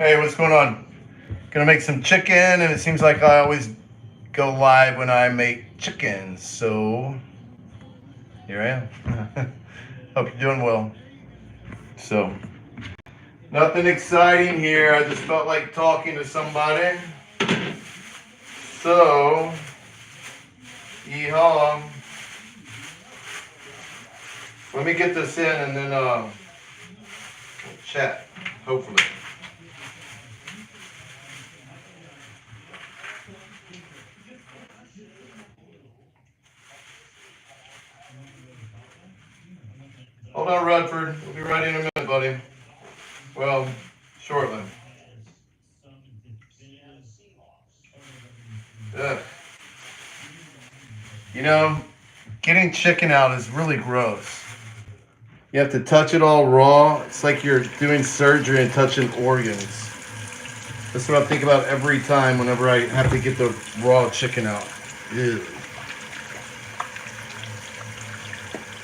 Hey, what's going on? Gonna make some chicken, and it seems like I always go live when I make chicken. So here I am. Hope you're doing well. So nothing exciting here. I just felt like talking to somebody. So yeehaw. Let me get this in and then chat. Hopefully. Hold on, Rutherford. We'll be right in a minute, buddy. Well, shortly. Ugh. You know, getting chicken out is really gross. You have to touch it all raw. It's like you're doing surgery and touching organs. That's what I think about every time whenever I have to get the raw chicken out. Ew.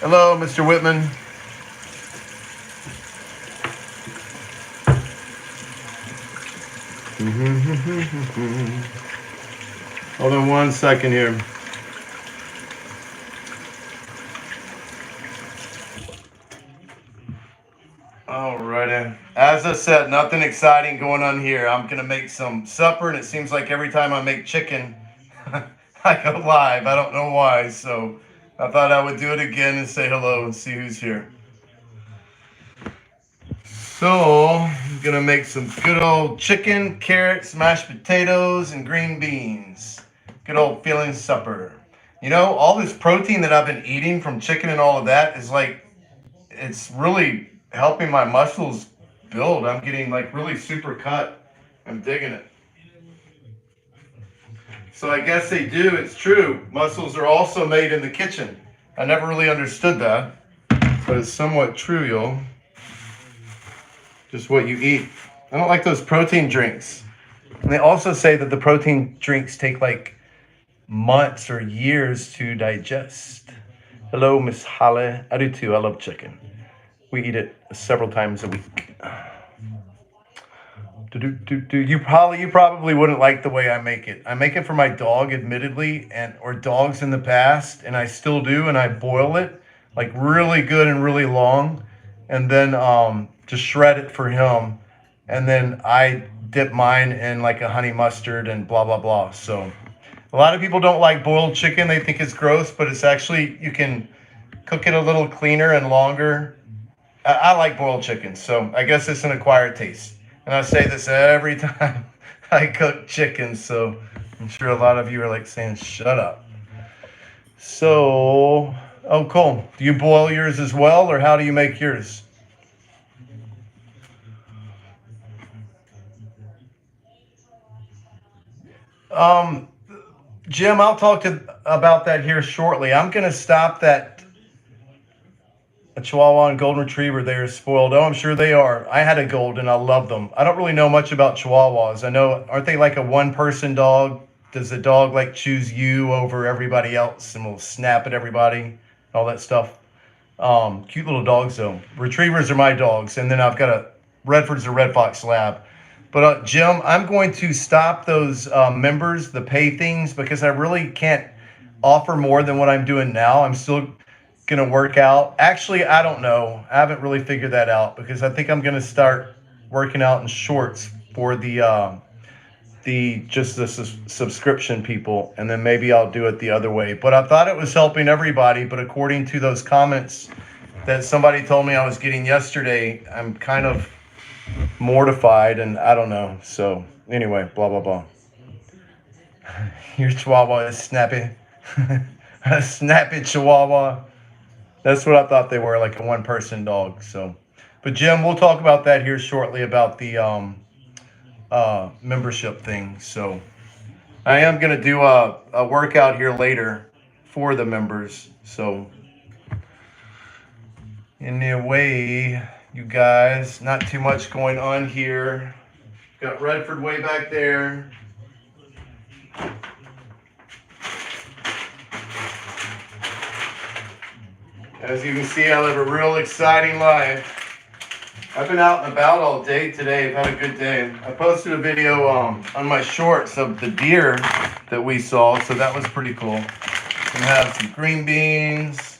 Hello, Mr. Whitman. Hold on one second here. Alrighty. As I said, nothing exciting going on here. I'm gonna make some supper, and it seems like every time I make chicken, I go live. I don't know why, so I thought I would do it again and say hello and see who's here. So I'm gonna make some good old chicken, carrots, mashed potatoes, and green beans. Good old feeling supper. You know, all this protein that I've been eating from chicken and all of that is like, it's really helping my muscles build. I'm getting like really super cut. I'm digging it. So I guess they do. It's true. Muscles are also made in the kitchen. I never really understood that, but it's somewhat true, y'all. Just what you eat. I don't like those protein drinks. And they also say that the protein drinks take like months or years to digest. Hello, Miss Holly. I do too. I love chicken. We eat it several times a week. You probably wouldn't like the way I make it. I make it for my dog, admittedly, and or dogs in the past, and I still do, and I boil it like really good and really long, and then just shred it for him, and then I dip mine in like a honey mustard and blah blah blah. So a lot of people don't like boiled chicken; they think it's gross, but it's actually you can cook it a little cleaner and longer. I like boiled chicken, so I guess it's an acquired taste. And I say this every time I cook chicken, so I'm sure a lot of you are like saying, shut up. So, oh, cool. Do you boil yours as well, or how do you make yours? Um, Jim, I'll talk about that here shortly. I'm going to stop that a Chihuahua and Golden Retriever. They are spoiled. Oh, I'm sure they are. I had a Golden. I love them. I don't really know much about Chihuahuas. I know, aren't they like a one-person dog? Does the dog like choose you over everybody else and will snap at everybody? All that stuff. Cute little dogs though. Retrievers are my dogs, and then I've got a Redford's a Red Fox Lab. But Jim, I'm going to stop those members, the pay things, because I really can't offer more than what I'm doing now. I'm still gonna work out. Actually, I don't know. I haven't really figured that out because I think I'm gonna start working out in shorts for the just the subscription people, and then maybe I'll do it the other way. But I thought it was helping everybody. But according to those comments that somebody told me I was getting yesterday, I'm kind of mortified, and I don't know. So anyway, blah blah blah. Your Chihuahua is snappy. A snappy Chihuahua. That's what I thought they were, like a one-person dog. So, but Jim, we'll talk about that here shortly about the membership thing. So, I am gonna do a workout here later for the members. So, anyway, you guys, not too much going on here. Got Redford way back there. As you can see, I live a real exciting life. I've been out and about all day today. I've had a good day. I posted a video on my shorts of the deer that we saw, so that was pretty cool. We have some green beans,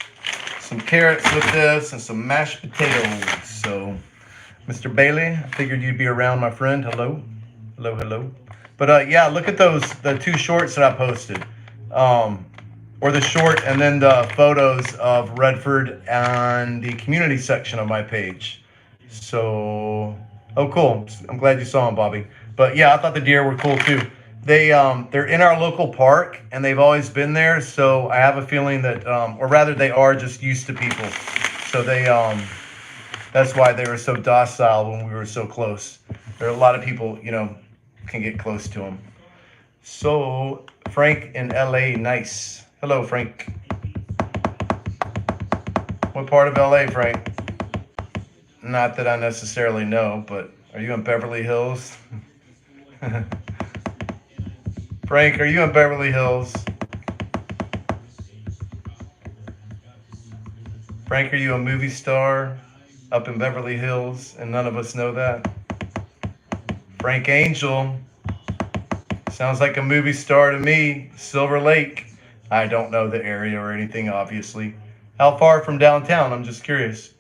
some carrots with this, and some mashed potatoes. So, Mr. Bailey, I figured you'd be around, my friend. Hello. Hello, hello. But yeah, look at the two shorts that I posted. Or the short and then the photos of Redford and the community section of my page. So, oh, cool. I'm glad you saw them, Bobby. But yeah, I thought the deer were cool too. They're in our local park and they've always been there. So I have a feeling that, or rather, they are just used to people. So that's why they were so docile when we were so close. There are a lot of people, can get close to them. So Frank in LA, nice. Hello, Frank. What part of LA, Frank? Not that I necessarily know, but are you in Beverly Hills? Frank, are you in Beverly Hills? Frank, are you a movie star up in Beverly Hills and none of us know that? Frank Angel. Sounds like a movie star to me. Silver Lake. I don't know the area or anything, obviously. How far from downtown? I'm just curious.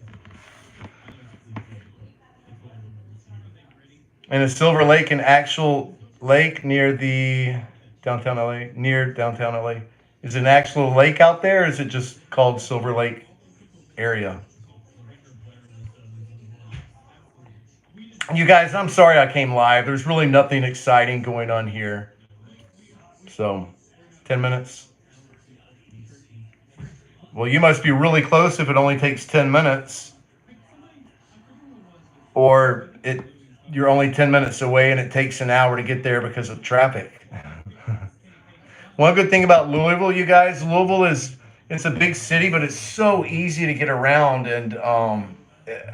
And is Silver Lake an actual lake near the downtown LA? Near downtown LA? Is it an actual lake out there, or is it just called Silver Lake area? You guys, I'm sorry I came live. There's really nothing exciting going on here. So, 10 minutes. Well, you must be really close if it only takes 10 minutes. Or you're only 10 minutes away and it takes an hour to get there because of traffic. One good thing about Louisville, you guys, it's a big city, but it's so easy to get around. And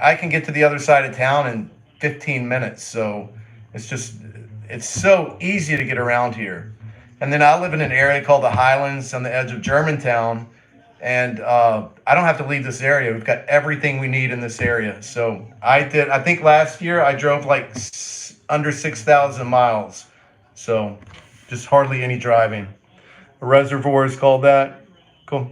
I can get to the other side of town in 15 minutes. So it's so easy to get around here. And then I live in an area called the Highlands on the edge of Germantown. And I don't have to leave this area. We've got everything we need in this area. So I think last year I drove like under 6,000 miles. So just hardly any driving. A reservoir is called that. Cool.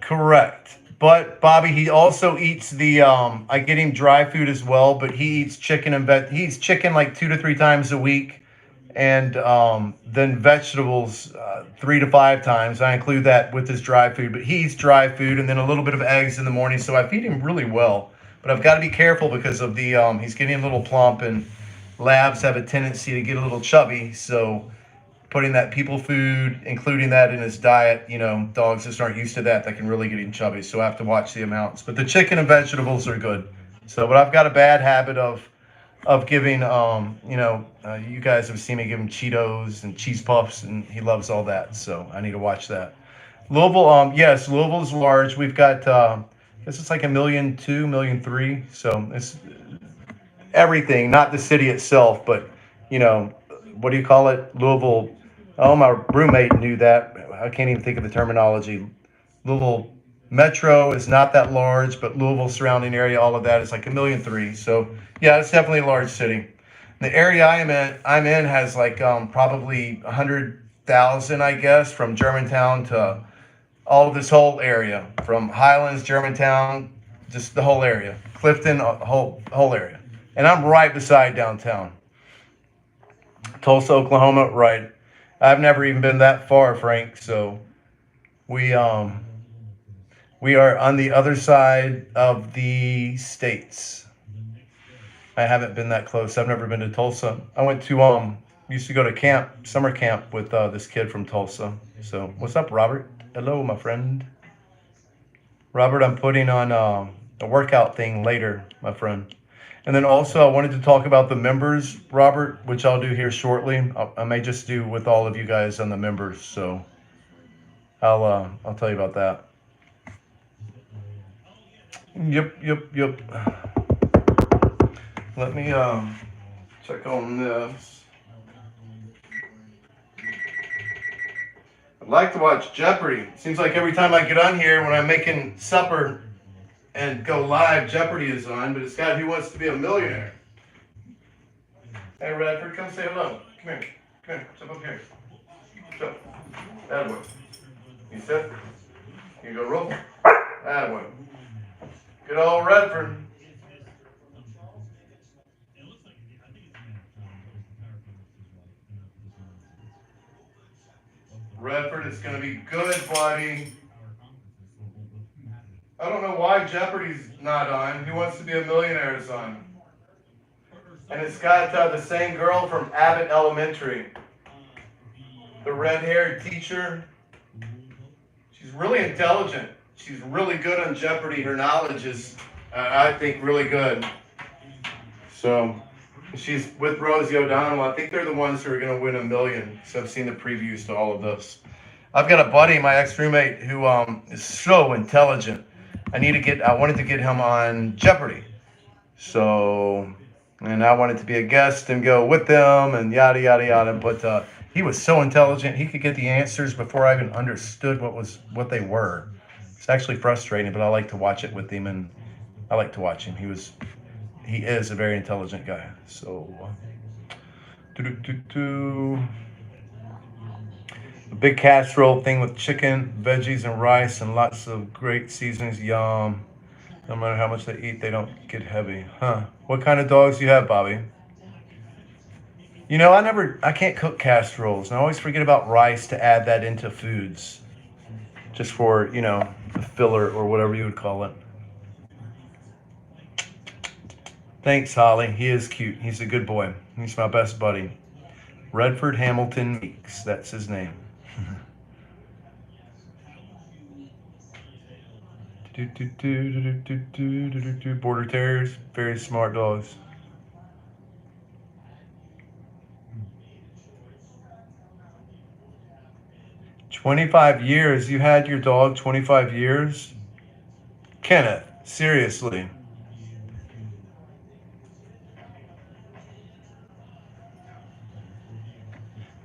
Correct. But Bobby, he also eats I get him dry food as well, but he eats chicken he eats chicken like 2 to 3 times a week, and then vegetables 3 to 5 times. I include that with his dry food, but he eats dry food and then a little bit of eggs in the morning. So I feed him really well, but I've got to be careful because of he's getting a little plump, and labs have a tendency to get a little chubby. So putting that people food, including that in his diet, dogs just aren't used to that. That can really get him chubby. So I have to watch the amounts. But the chicken and vegetables are good. So, but I've got a bad habit of giving, you guys have seen me give him Cheetos and cheese puffs, and he loves all that. So I need to watch that. Louisville, yes, Louisville's large. We've got, this is like 1,200,000, 1,300,000. So it's everything, not the city itself, but, what do you call it? Louisville. Oh, my roommate knew that. I can't even think of the terminology. Louisville Metro is not that large, but Louisville surrounding area, all of that is like 1,300,000. So yeah, it's definitely a large city. The area I'm in has like probably 100,000, I guess, from Germantown to all of this whole area, from Highlands, Germantown, just the whole area, Clifton, whole area, and I'm right beside downtown. Tulsa, Oklahoma, right. I've never even been that far, Frank. So we are on the other side of the states. I haven't been that close. I've never been to Tulsa. I went to used to go to summer camp with this kid from Tulsa. So what's up, Robert? Hello, my friend. Robert, I'm putting on a workout thing later, my friend. And then also I wanted to talk about the members, Robert, which I'll do here shortly. I may just do with all of you guys on the members. So I'll tell you about that. Yep. Let me Check on this. I'd like to watch Jeopardy. Seems like every time I get on here when I'm making supper and go live, Jeopardy is on, but it's got Who Wants to Be a Millionaire. Hey, Radford, come say hello. Come here. Come here. Jump up here. Jump. That way. You sit. You go roll. That way. Good old Redford. Redford, it's going to be good, buddy. I don't know why Jeopardy's not on. Who Wants to Be a Millionaire is on. And it's got the same girl from Abbott Elementary. The red-haired teacher. She's really intelligent. She's really good on Jeopardy. Her knowledge is, I think, really good. So, she's with Rosie O'Donnell. I think they're the ones who are going to win $1 million. So I've seen the previews to all of this. I've got a buddy, my ex-roommate, who is so intelligent. I wanted to get him on Jeopardy. So, and I wanted to be a guest and go with them and yada, yada, yada. But he was so intelligent. He could get the answers before I even understood what they were. It's actually frustrating, but I like to watch it with him, and I like to watch him. He is a very intelligent guy. So, a big casserole thing with chicken, veggies, and rice, and lots of great seasonings. Yum. No matter how much they eat, they don't get heavy. Huh. What kind of dogs do you have, Bobby? You know, I can't cook casseroles, and I always forget about rice to add that into foods. Just for, the filler or whatever you would call it. Thanks, Holly. He is cute. He's a good boy. He's my best buddy. Redford Hamilton Meeks. That's his name. Border Terriers. Very smart dogs. 25 years? You had your dog 25 years? Kenneth, seriously.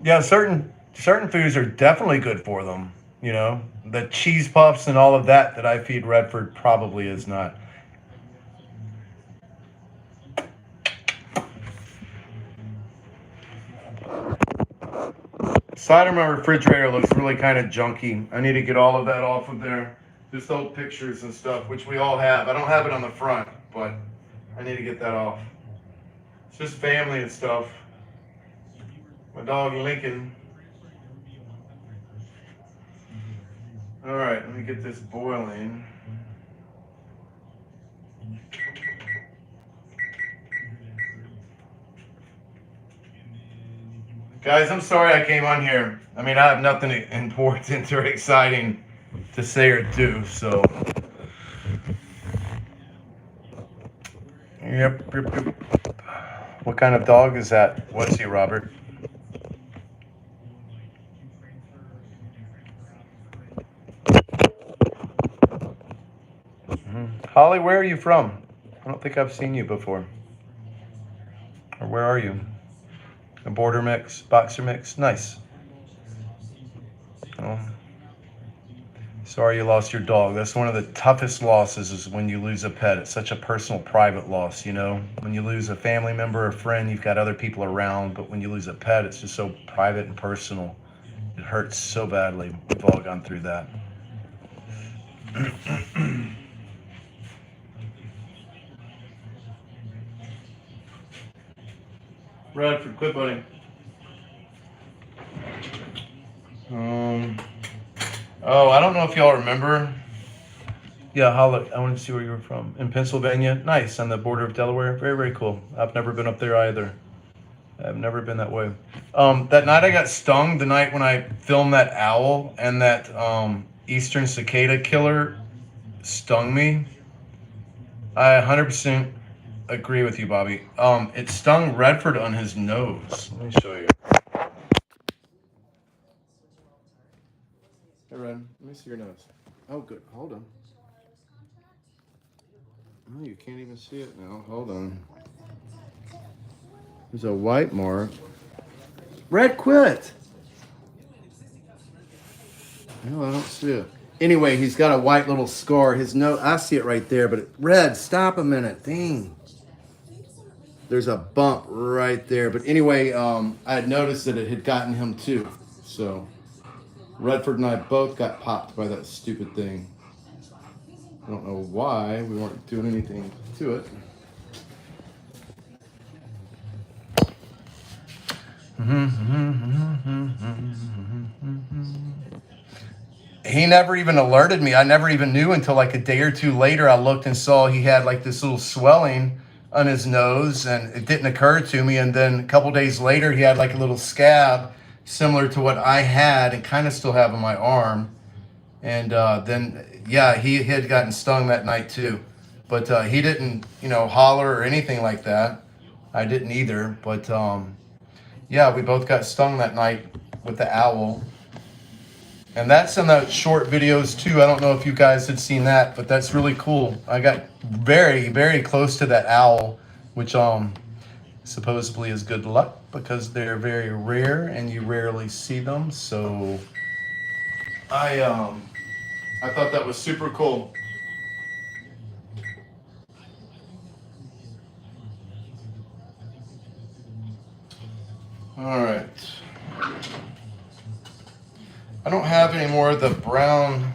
Yeah, certain foods are definitely good for them. The cheese puffs and all of that I feed Redford probably is not. Side of my refrigerator looks really kind of junky. I need to get all of that off of there. Just old pictures and stuff, which we all have. I don't have it on the front, but I need to get that off. It's just family and stuff. My dog Lincoln. All right, let me get this boiling. Guys, I'm sorry I came on here. I mean, I have nothing important or exciting to say or do, so. Yep. What kind of dog is that? What's he, Robert? Holly, where are you from? I don't think I've seen you before. Or where are you? A border mix, boxer mix, nice. Oh. Sorry you lost your dog. That's one of the toughest losses is when you lose a pet. It's such a personal, private loss, When you lose a family member or friend, you've got other people around. But when you lose a pet, it's just so private and personal. It hurts so badly. We've all gone through that. Radford, quit buddy. I don't know if y'all remember. Yeah, Holly, I wanted to see where you were from. In Pennsylvania. Nice, on the border of Delaware. Very, very cool. I've never been up there either. I've never been that way. That night I got stung, the night when I filmed that owl and that eastern cicada killer stung me. I 100% agree with you, Bobby. It stung Redford on his nose. Let me show you. Hey, Red, let me see your nose. Oh, good. Hold on. Oh, you can't even see it now. Hold on. There's a white mark. Red, quit. No, I don't see it. Anyway, he's got a white little scar. His nose, I see it right there, but Red, stop a minute. Dang. There's a bump right there. But anyway, I had noticed that it had gotten him too. So Redford and I both got popped by that stupid thing. I don't know why we weren't doing anything to it. He never even alerted me. I never even knew until like a day or two later. I looked and saw he had like this little swelling on his nose, and it didn't occur to me. And then a couple days later, he had like a little scab similar to what I had and kind of still have on my arm. And then, yeah, he had gotten stung that night too. But he didn't, holler or anything like that. I didn't either. But yeah, we both got stung that night with the owl. And that's in the short videos too. I don't know if you guys had seen that, but that's really cool. I got very, very close to that owl, which supposedly is good luck because they're very rare and you rarely see them. So I thought that was super cool. All right. I don't have any more of the brown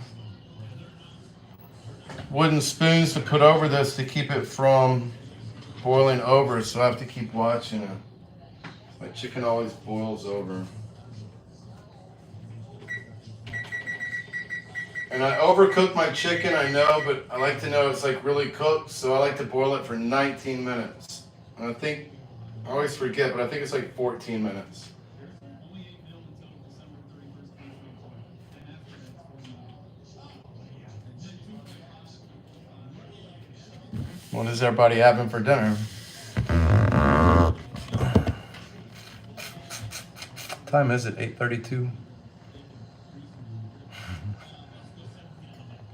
wooden spoons to put over this to keep it from boiling over, so I have to keep watching it. My chicken always boils over. And I overcook my chicken, I know, but I like to know it's like really cooked, so I like to boil it for 19 minutes. And I always forget, but I think it's like 14 minutes. What is everybody having for dinner? What time is it? 8:32?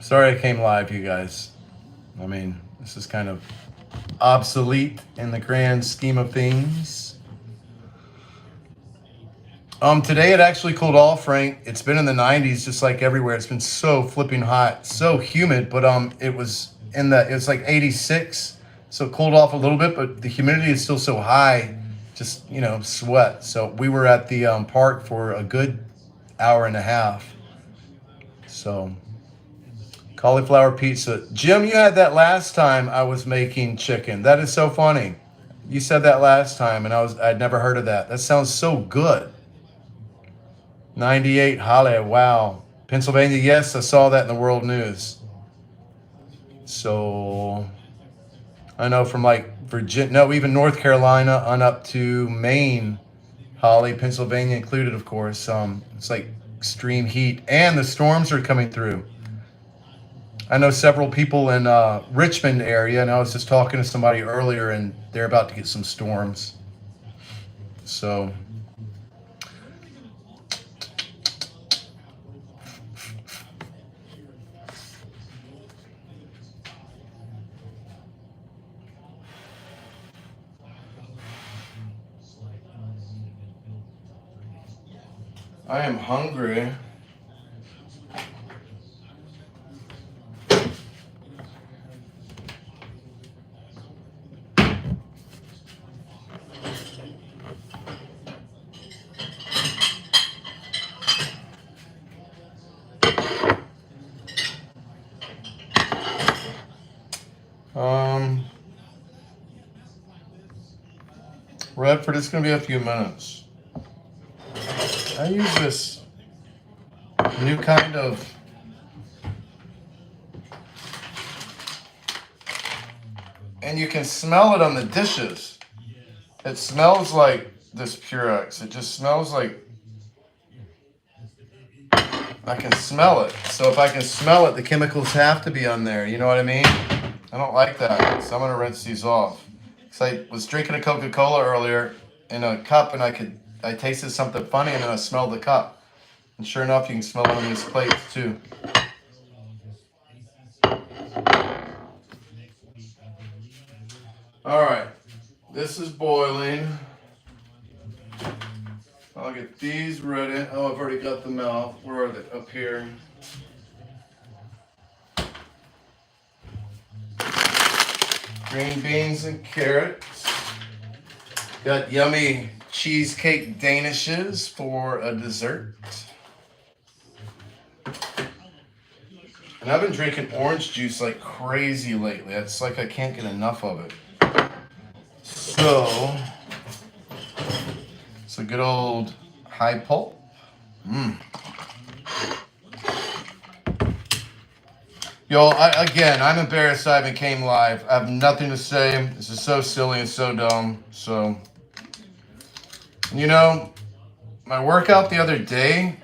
Sorry I came live, you guys. I mean, this is kind of obsolete in the grand scheme of things. Today it actually cooled off, Frank. It's been in the 90s just like everywhere. It's been so flipping hot, so humid, but it was like 86. So it cooled off a little bit, but the humidity is still so high, just, sweat. So we were at the park for a good hour and a half. So cauliflower pizza. Jim, you had that last time I was making chicken. That is so funny. You said that last time and I'd never heard of that. That sounds so good. 98 Holly, wow. Pennsylvania, yes, I saw that in the world news. So I know from like Virginia, no, even North Carolina on up to Maine, Holly, Pennsylvania included, of course. It's like extreme heat and the storms are coming through. I know several people in Richmond area, and I was just talking to somebody earlier, and they're about to get some storms. So I am hungry. Redford, it's going to be a few minutes. I use this new kind of and you can smell it on the dishes. It smells like this Purex. It just smells like I can smell it. So if I can smell it, the chemicals have to be on there. You know what I mean? I don't like that. So I'm going to rinse these off. Because I was drinking a Coca-Cola earlier in a cup and I tasted something funny and then I smelled the cup. And sure enough, you can smell it on these plates too. All right. This is boiling. get these ready. Oh, I've already got them out. Where are they? Up here. Green beans and carrots. Got yummy cheesecake danishes for a dessert. And I've been drinking orange juice like crazy lately. It's like I can't get enough of it. So, it's a good old high pulp. Yo, I'm embarrassed I even came live. I have nothing to say. This is so silly and so dumb. So, my workout the other day,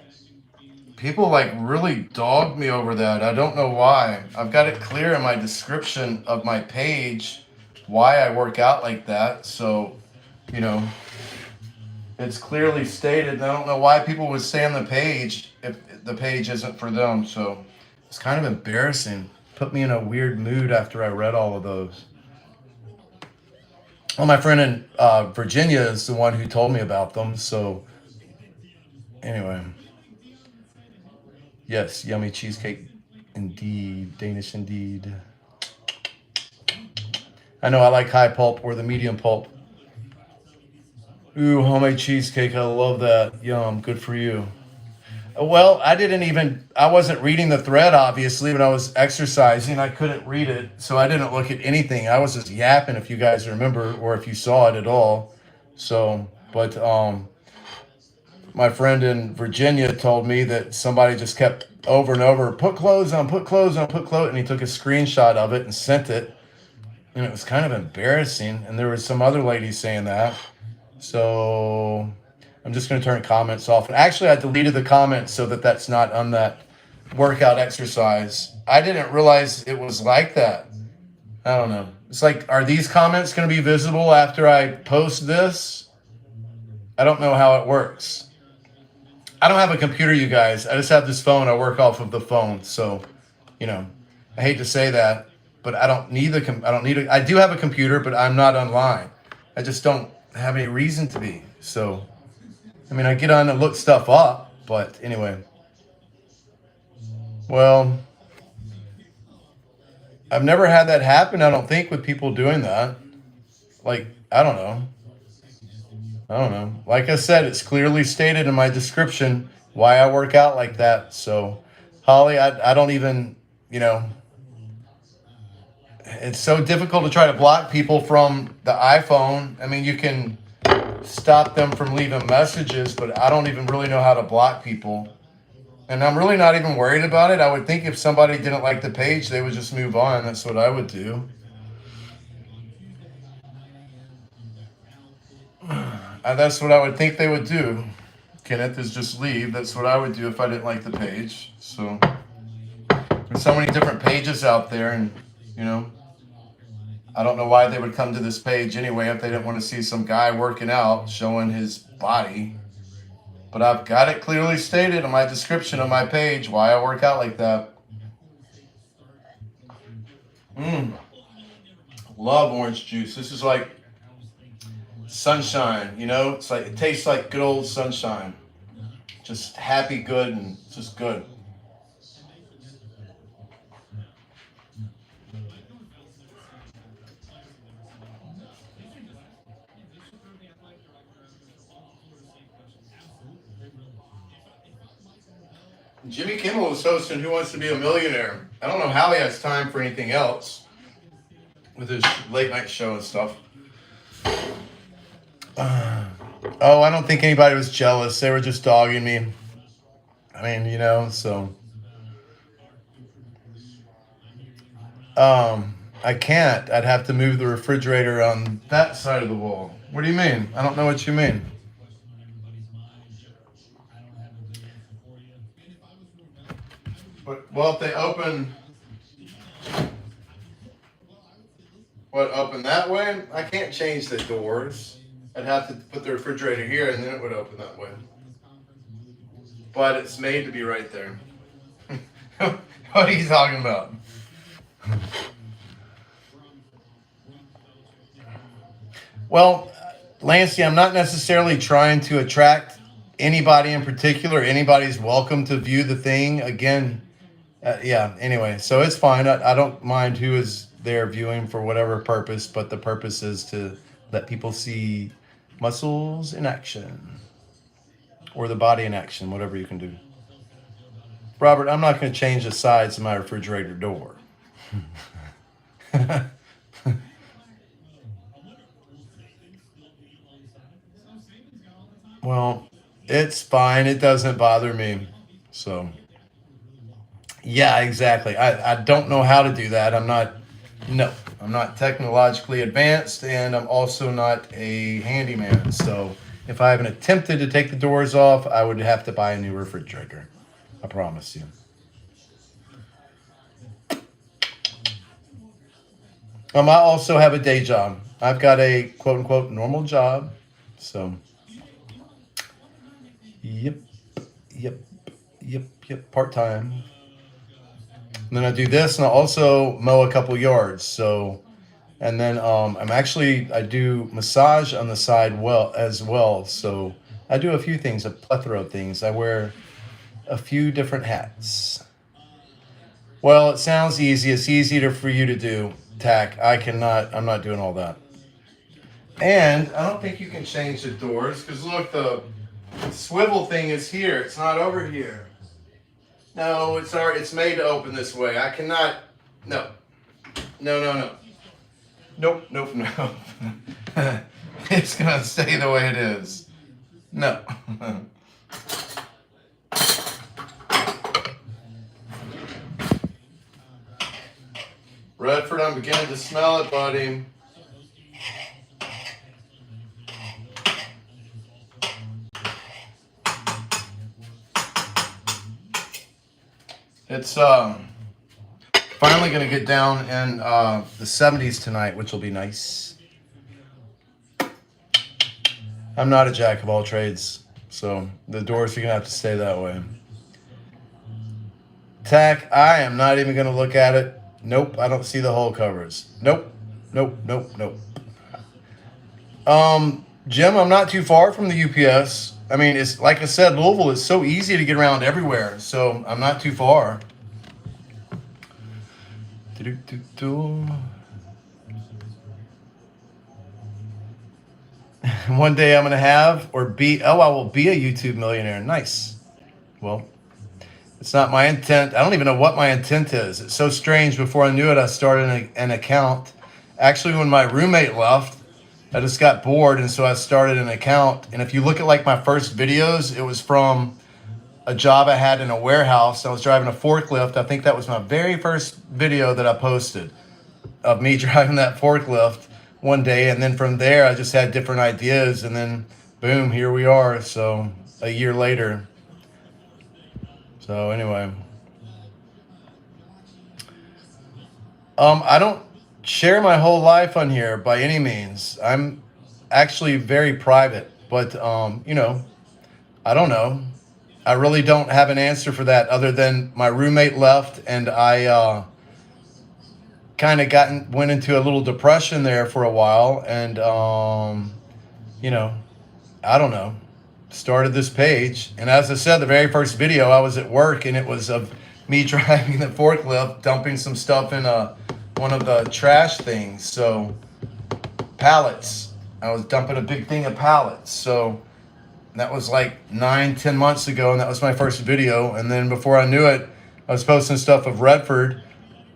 people like really dogged me over that. I don't know why. I've got it clear in my description of my page why I work out like that. So, it's clearly stated. And I don't know why people would say on the page if the page isn't for them. So it's kind of embarrassing. Put me in a weird mood after I read all of those. Well, my friend in Virginia is the one who told me about them. So anyway, yes, yummy cheesecake indeed. Danish indeed. I know I like high pulp or the medium pulp. Ooh, homemade cheesecake. I love that. Yum. Good for you. Well, I wasn't reading the thread, obviously, when I was exercising. I couldn't read it, so I didn't look at anything. I was just yapping, if you guys remember, or if you saw it at all. So, but my friend in Virginia told me that somebody just kept over and over, put clothes on, put clothes on, put clothes, and he took a screenshot of it and sent it. And it was kind of embarrassing. And there was some other ladies saying that. So I'm just going to turn comments off. And actually, I deleted the comments so that that's not on that workout exercise. I didn't realize it was like that. I don't know. It's like, are these comments going to be visible after I post this? I don't know how it works. I don't have a computer, you guys. I just have this phone. I work off of the phone. So, I hate to say that, but I don't need I do have a computer, but I'm not online. I just don't have any reason to be. So, I get on and look stuff up, but anyway. Well, I've never had that happen, I don't think, with people doing that. Like, I don't know. Like I said, it's clearly stated in my description why I work out like that. So, Holly, I don't even, it's so difficult to try to block people from the iPhone. You can stop them from leaving messages, but I don't even really know how to block people. And I'm really not even worried about it. I would think if somebody didn't like the page, they would just move on. That's what I would do. That's what I would think they would do. Kenneth, is just leave. That's what I would do if I didn't like the page. So there's so many different pages out there, and I don't know why they would come to this page anyway if they didn't want to see some guy working out showing his body. But I've got it clearly stated in my description of my page why I work out like that. Love orange juice. This is like sunshine, It's like, it tastes like good old sunshine. Just happy, good, and just good. Jimmy Kimmel was hosting Who Wants to Be a Millionaire. I don't know how he has time for anything else with his late night show and stuff. I don't think anybody was jealous. They were just dogging me. So. I can't. I'd have to move the refrigerator on that side of the wall. What do you mean? I don't know what you mean. But, if they open that way? I can't change the doors. I'd have to put the refrigerator here and then it would open that way. But it's made to be right there. What are you talking about? Well, Lancey, I'm not necessarily trying to attract anybody in particular. Anybody's welcome to view the thing. Again, yeah, anyway, so it's fine. I don't mind who is there viewing for whatever purpose, but the purpose is to let people see muscles in action or the body in action, whatever you can do. Robert, I'm not going to change the sides of my refrigerator door. Well, it's fine. It doesn't bother me. So, yeah, exactly. I don't know how to do that. No, I'm not technologically advanced, and I'm also not a handyman. So, if I haven't attempted to take the doors off, I would have to buy a new refrigerator. I promise you. I also have a day job. I've got a quote unquote normal job. So, yep, yep, yep, part time. And then I do this, and I also mow a couple yards. So, and then I do massage on the side well as well. So I do a few things, a plethora of things. I wear a few different hats. Well, it sounds easy. It's easier for you to do, Tack. I cannot. I'm not doing all that. And I don't think you can change the doors because look, the swivel thing is here. It's not over here. No, it's already. It's made to open this way. I cannot. No. No. No. No. Nope. Nope. No. It's gonna stay the way it is. No. Redford, I'm beginning to smell it, buddy. It's finally going to get down in the 70s tonight, which will be nice. I'm not a jack of all trades, so the doors are going to have to stay that way. Tack, I am not even going to look at it. Nope, I don't see the hole covers. Nope. Jim, I'm not too far from the UPS. I mean, it's like I said, Louisville is so easy to get around everywhere, so I'm not too far. One day I'm going to have I will be a YouTube millionaire. Nice. Well, it's not my intent. I don't even know what my intent is. It's so strange. Before I knew it, I started an account. Actually, when my roommate left, I just got bored, and so I started an account. And if you look at like my first videos, it was from a job I had in a warehouse. I was driving a forklift. I think that was my very first video that I posted of me driving that forklift one day. And then from there, I just had different ideas. And then, boom, here we are. So a year later. So anyway, I don't share my whole life on here by any means. I'm actually very private, but I don't know. I really don't have an answer for that other than my roommate left and I kind of went into a little depression there for a while and I don't know. Started this page, and as I said, the very first video I was at work and it was of me driving the forklift, dumping some stuff in one of the trash things. So pallets. I was dumping a big thing of pallets. So that was like 9-10 months ago, and that was my first video. And then before I knew it, I was posting stuff of Redford,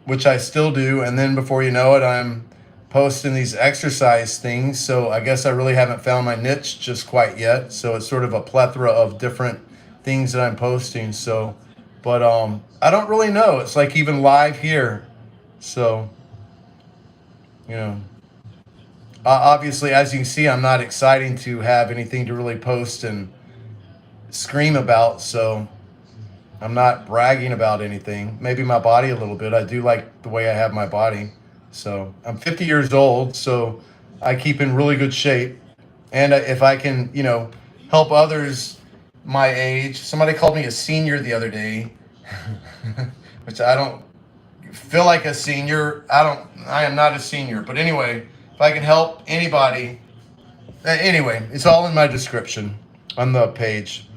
which I still do. And then before you know it, I'm posting these exercise things. So I guess I really haven't found my niche just quite yet. So it's sort of a plethora of different things that I'm posting. So, but I don't really know. It's like even live here. So, obviously, as you can see, I'm not exciting to have anything to really post and scream about. So I'm not bragging about anything. Maybe my body a little bit. I do like the way I have my body. So I'm 50 years old, so I keep in really good shape. And if I can, help others my age. Somebody called me a senior the other day, which I don't feel like a senior. I am not a senior. But anyway, if I can help anybody, anyway, it's all in my description on the page.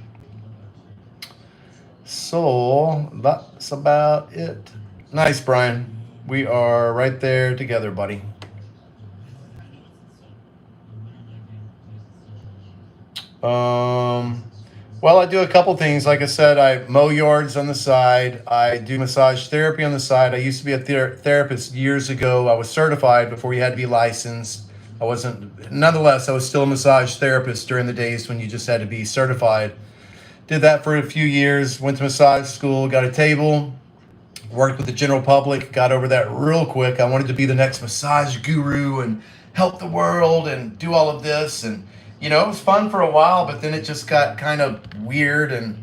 So that's about it. Nice, Brian. We are right there together, buddy. Um, well, I do a couple things. Like I said, I mow yards on the side. I do massage therapy on the side. I used to be a therapist years ago. I was certified before you had to be licensed. I wasn't, nonetheless, I was still a massage therapist during the days when you just had to be certified. Did that for a few years, went to massage school, got a table, worked with the general public, got over that real quick. I wanted to be the next massage guru and help the world and do all of this. And, it was fun for a while, but then it just got kind of weird. And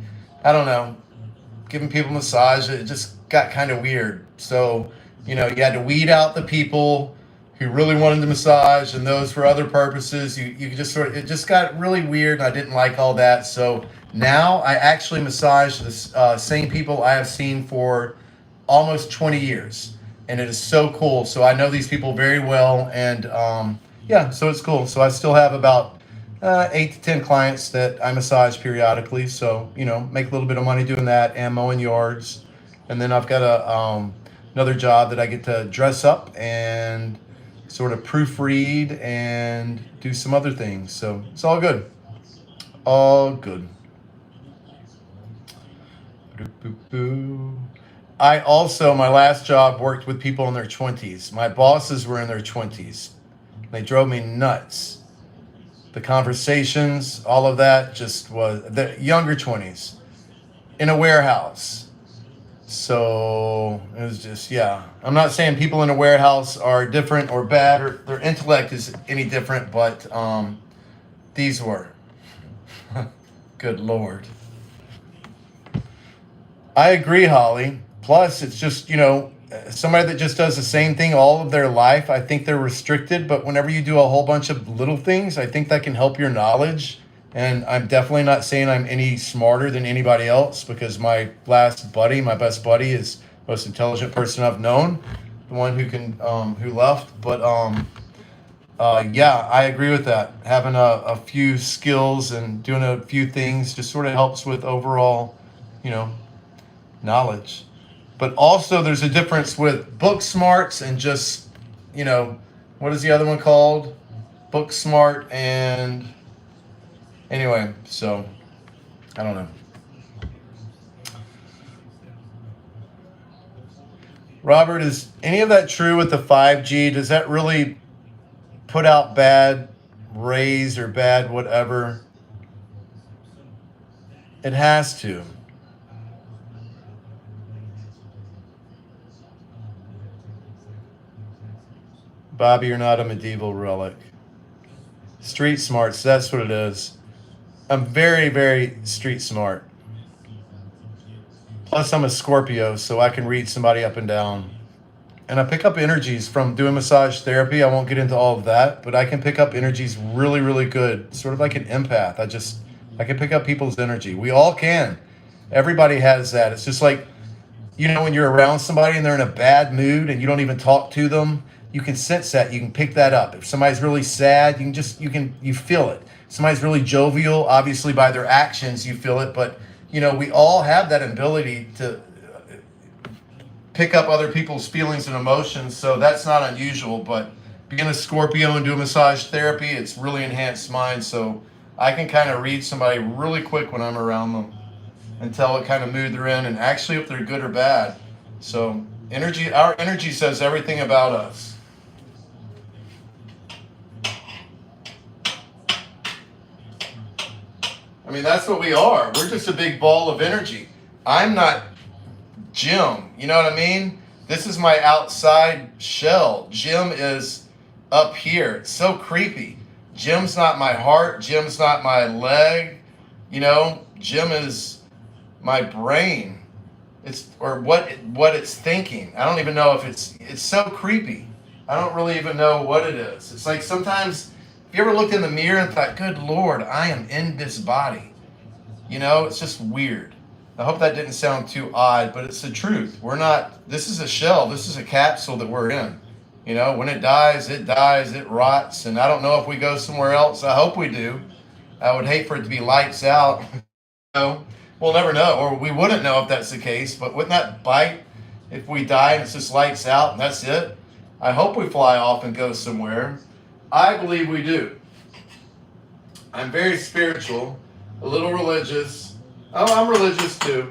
I don't know, giving people massage, it just got kind of weird. So, you had to weed out the people who really wanted the massage and those for other purposes. You just it just got really weird, and I didn't like all that. So now I actually massage the same people I have seen for almost 20 years, and it is so cool. So I know these people very well, and yeah, so it's cool. So I still have about 8 to 10 clients that I massage periodically. So make a little bit of money doing that and mowing yards, and then I've got another job that I get to dress up and sort of proofread and do some other things. So it's all good, all good. I also, my last job, worked with people in their 20s. My bosses were in their 20s. They drove me nuts. The conversations, all of that just was the younger 20s in a warehouse. So it was just, yeah. I'm not saying people in a warehouse are different or bad or their intellect is any different, but these were. Good Lord. I agree, Holly. Plus, it's just, somebody that just does the same thing all of their life, I think they're restricted. But whenever you do a whole bunch of little things, I think that can help your knowledge. And I'm definitely not saying I'm any smarter than anybody else, because my last buddy, my best buddy, is the most intelligent person I've known, the one who left. But yeah, I agree with that. Having a few skills and doing a few things just sort of helps with overall, you know, knowledge. But also, there's a difference with book smarts and just, what is the other one called? Book smart and anyway, so I don't know. Robert, is any of that true with the 5G? Does that really put out bad rays or bad whatever? It has to. Bobby, you're not a medieval relic. Street smarts, that's what it is. I'm very, very street smart. Plus, I'm a Scorpio, so I can read somebody up and down. And I pick up energies from doing massage therapy. I won't get into all of that, but I can pick up energies really, really good. Sort of like an empath. I can pick up people's energy. We all can. Everybody has that. It's just like, when you're around somebody and they're in a bad mood and you don't even talk to them, you can sense that. You can pick that up. If somebody's really sad, you feel it. Somebody's really jovial, obviously by their actions, you feel it. But, we all have that ability to pick up other people's feelings and emotions. So that's not unusual. But being a Scorpio and doing massage therapy, it's really enhanced mine. So I can kind of read somebody really quick when I'm around them and tell what kind of mood they're in, and actually if they're good or bad. So our energy says everything about us. I mean, that's what we are. We're just a big ball of energy. I'm not Jim. You know what I mean? This is my outside shell. Jim is up here. It's so creepy. Jim's not my heart. Jim's not my leg. Jim is my brain. It's or what it's thinking. I don't even know if it's so creepy. I don't really even know what it is. It's like sometimes, if you ever looked in the mirror and thought, good Lord, I am in this body. It's just weird. I hope that didn't sound too odd, but it's the truth. This is a shell. This is a capsule that we're in. When it dies, it rots, and I don't know if we go somewhere else. I hope we do. I would hate for it to be lights out, We'll never know, or we wouldn't know if that's the case. But wouldn't that bite if we die and it's just lights out and that's it? I hope we fly off and go somewhere. I believe we do. I'm very spiritual, a little religious. Oh, I'm religious too,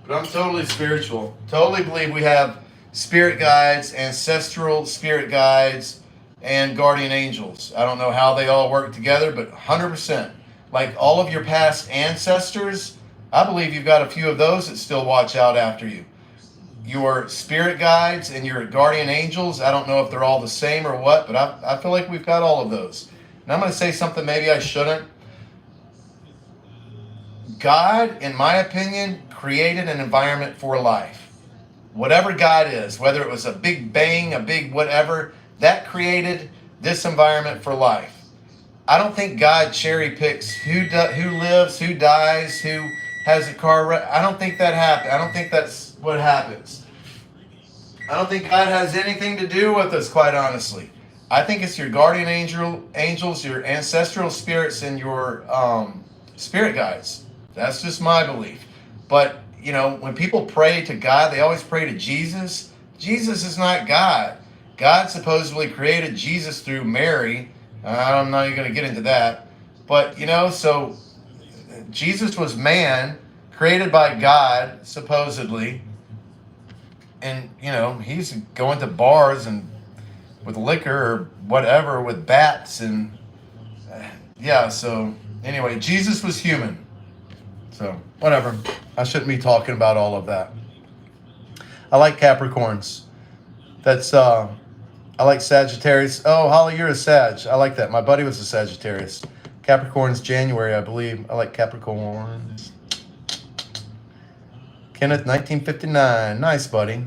but I'm totally spiritual. Totally believe we have spirit guides, ancestral spirit guides, and guardian angels. I don't know how they all work together, but 100%. Like all of your past ancestors, I believe you've got a few of those that still watch out after you. Your spirit guides and your guardian angels, I don't know if they're all the same or what, but I feel like we've got all of those. And I'm going to say something maybe I shouldn't. God, in my opinion, created an environment for life. Whatever God is, whether it was a big bang, a big whatever, that created this environment for life. I don't think God cherry picks who lives, who dies, who has a car wreck. I don't think that happens. I don't think that's what happens. I don't think God has anything to do with us, quite honestly. I think it's your guardian angels, your ancestral spirits, and your spirit guides. That's just my belief. But, you know, when people pray to God, they always pray to Jesus. Jesus is not God. God supposedly created Jesus through Mary. I'm not even going to get into that. But, you know, so Jesus was man, created by God, supposedly. And, you know, he's going to bars and with liquor or whatever, with bats. And, yeah, so anyway, Jesus was human. So, whatever. I shouldn't be talking about all of that. I like Capricorns. That's, I like Sagittarius. Oh, Holly, you're a Sag. I like that. My buddy was a Sagittarius. Capricorn's January, I believe. I like Capricorns. Kenneth, 1959. Nice, buddy.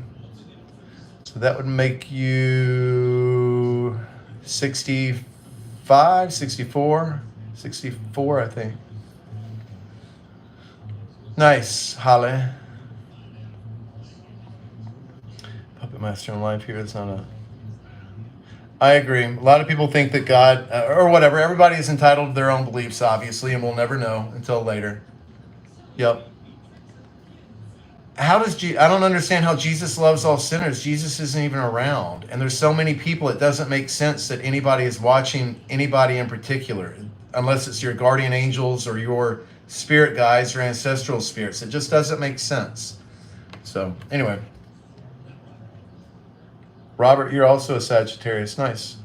So that would make you 65, 64, 64, I think. Nice, Holly. Puppet Master in life here. It's not a... I agree. A lot of people think that God, or whatever, everybody is entitled to their own beliefs, obviously, and we'll never know until later. Yep. How does I don't understand how Jesus loves all sinners. Jesus isn't even around. And there's so many people, it doesn't make sense that anybody is watching anybody in particular, unless it's your guardian angels or your spirit guides or ancestral spirits. It just doesn't make sense. So, anyway. Robert, you're also a Sagittarius. Nice.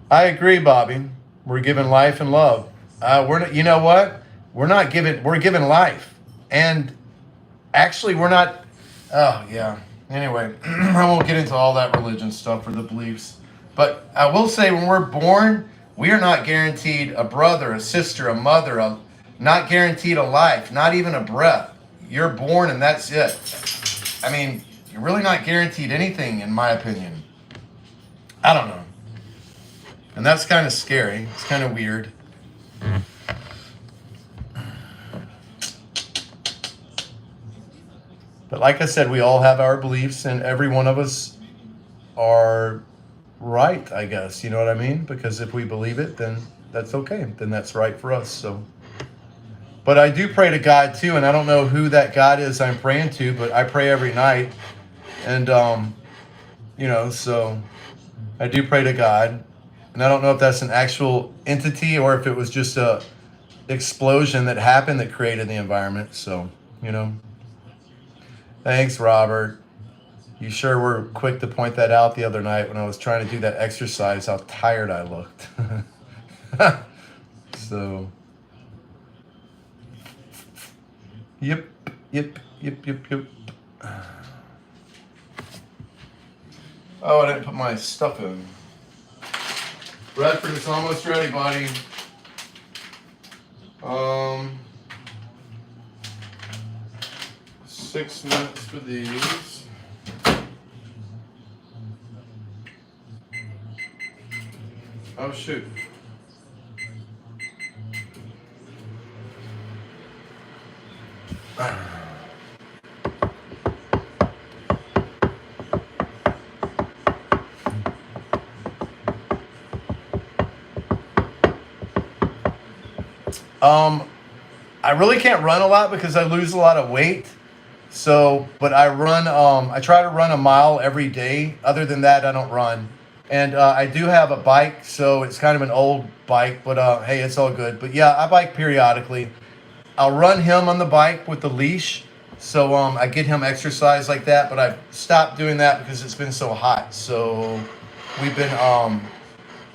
I agree, Bobby. We're given life and love. We're not, you know what? We're given life. And actually, we're not, oh, yeah. Anyway, I won't get into all that religion stuff or the beliefs. But I will say, when we're born, we are not guaranteed a brother, a sister, a mother, not guaranteed a life, not even a breath. You're born and that's it. I mean, you're really not guaranteed anything, in my opinion. I don't know. And that's kind of scary. It's kind of weird. But like I said, we all have our beliefs and every one of us are right, I guess. You know what I mean? Because if we believe it, then that's okay. Then that's right for us. So, but I do pray to God too, and I don't know who that God is I'm praying to, but I pray every night. And, you know, so I do pray to God. And I don't know if that's an actual entity or if it was just a explosion that happened that created the environment. So, you know. Thanks, Robert. You sure were quick to point that out the other night when I was trying to do that exercise, how tired I looked. So, yep. Oh, I didn't put my stuff in. Bradford is almost ready, buddy. 6 minutes for these. Oh, shoot. Um, I really can't run a lot because I lose a lot of weight. So, but I run. I try to run a mile every day. Other than that, I don't run. And I do have a bike, so it's kind of an old bike, but hey, it's all good. But yeah, I bike periodically. I'll run him on the bike with the leash, so I get him exercise like that. But I've stopped doing that because it's been so hot. So we've been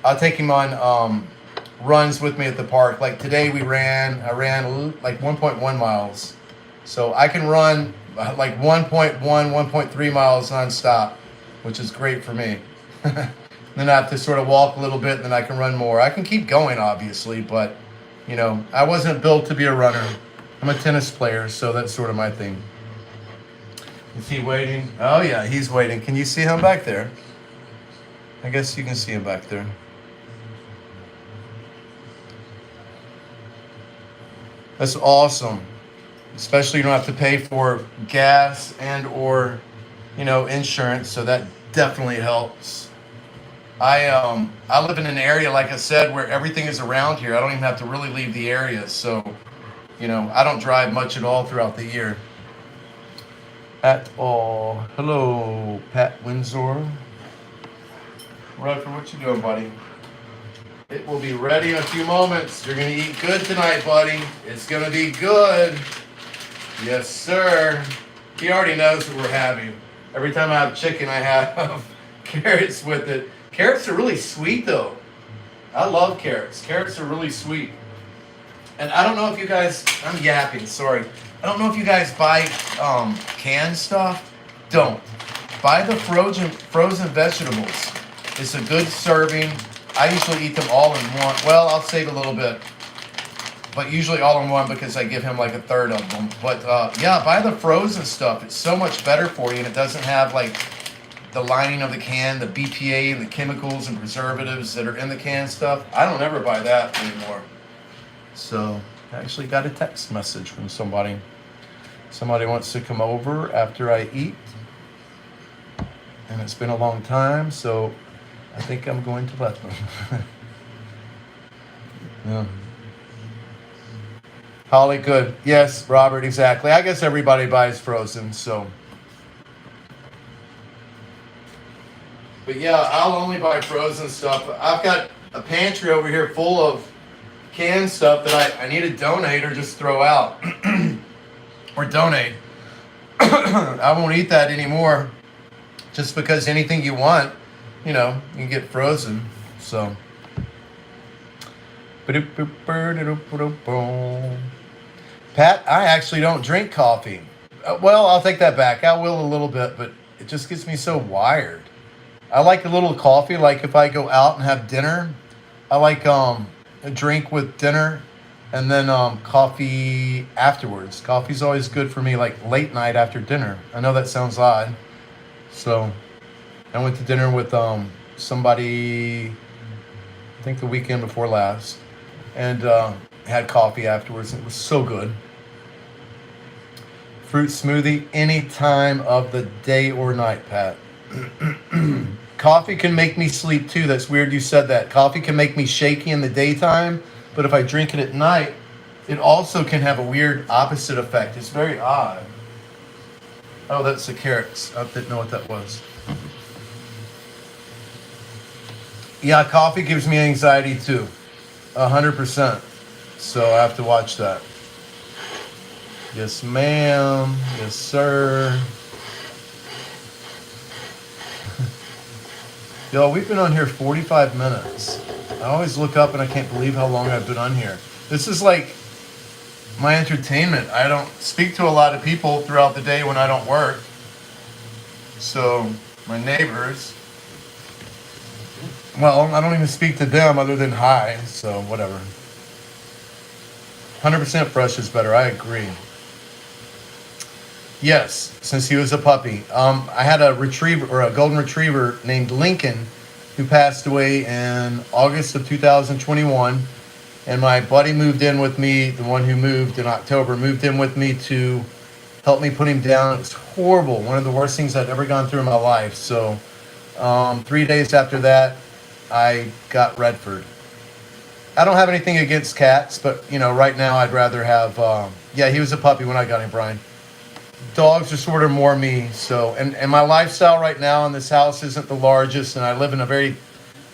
I'll take him on runs with me at the park. Like today, I ran like 1.1 miles, so I can run like 1.1, 1.3 miles nonstop, which is great for me. Then I have to sort of walk a little bit, and then I can run more. I can keep going, obviously, but I wasn't built to be a runner. I'm a tennis player, so that's sort of my thing. Is he waiting? Oh yeah, he's waiting. Can you see him back there? I guess you can see him back there. That's awesome. Especially you don't have to pay for gas and or insurance, so that definitely helps. I live in an area, like I said, where everything is around here. I don't even have to really leave the area, so I don't drive much at all throughout the year. At all. Hello, Pat Windsor. Rutherford, what you doing, buddy? It will be ready in a few moments. You're gonna eat good tonight, buddy. It's gonna be good. Yes, sir. He already knows what we're having. Every time I have chicken, I have carrots with it. Carrots are really sweet, though. I love carrots. Carrots are really sweet. And I don't know if you guys, I'm yapping, sorry. I don't know if you guys buy canned stuff. Don't. Buy the frozen vegetables. It's a good serving. I usually eat them all in one. Well, I'll save a little bit. But usually all in one because I give him like a third of them. But yeah, buy the frozen stuff. It's so much better for you, and it doesn't have like the lining of the can, the BPA and the chemicals and preservatives that are in the canned stuff. I don't ever buy that anymore. So I actually got a text message from somebody. Somebody wants to come over after I eat. And it's been a long time, so I think I'm going to let them. Yeah. Holly, good. Yes, Robert, exactly. I guess everybody buys frozen, so. But yeah, I'll only buy frozen stuff. I've got a pantry over here full of canned stuff that I need to donate or just throw out. Or donate. I won't eat that anymore. Just because anything you want, you can get frozen. So. Pat, I actually don't drink coffee. Well, I'll take that back. I will a little bit, but it just gets me so wired. I like a little coffee, like if I go out and have dinner. I like a drink with dinner and then coffee afterwards. Coffee's always good for me, like late night after dinner. I know that sounds odd. So I went to dinner with somebody, I think the weekend before last, and had coffee afterwards. It was so good. Fruit smoothie any time of the day or night, Pat. Coffee can make me sleep too. That's weird you said that. Coffee can make me shaky in the daytime, but if I drink it at night, it also can have a weird opposite effect. It's very odd. Oh, that's the carrots. I didn't know what that was. Yeah, coffee gives me anxiety too. 100%. So I have to watch that. Yes, ma'am. Yes, sir. Yo, we've been on here 45 minutes. I always look up and I can't believe how long I've been on here. This is like my entertainment. I don't speak to a lot of people throughout the day when I don't work. So, my neighbors, well, I don't even speak to them other than hi, so whatever. 100% fresh is better, I agree. Yes, since he was a puppy. I had a retriever, or a golden retriever named Lincoln, who passed away in August of 2021. And my buddy moved in with me, the one who moved in October, moved in with me to help me put him down. It was horrible, one of the worst things I'd ever gone through in my life. So 3 days after that, I got Redford. I don't have anything against cats, but right now I'd rather have. Yeah, he was a puppy when I got him, Brian. Dogs are sort of more me. So, and my lifestyle right now in this house isn't the largest, and I live in a very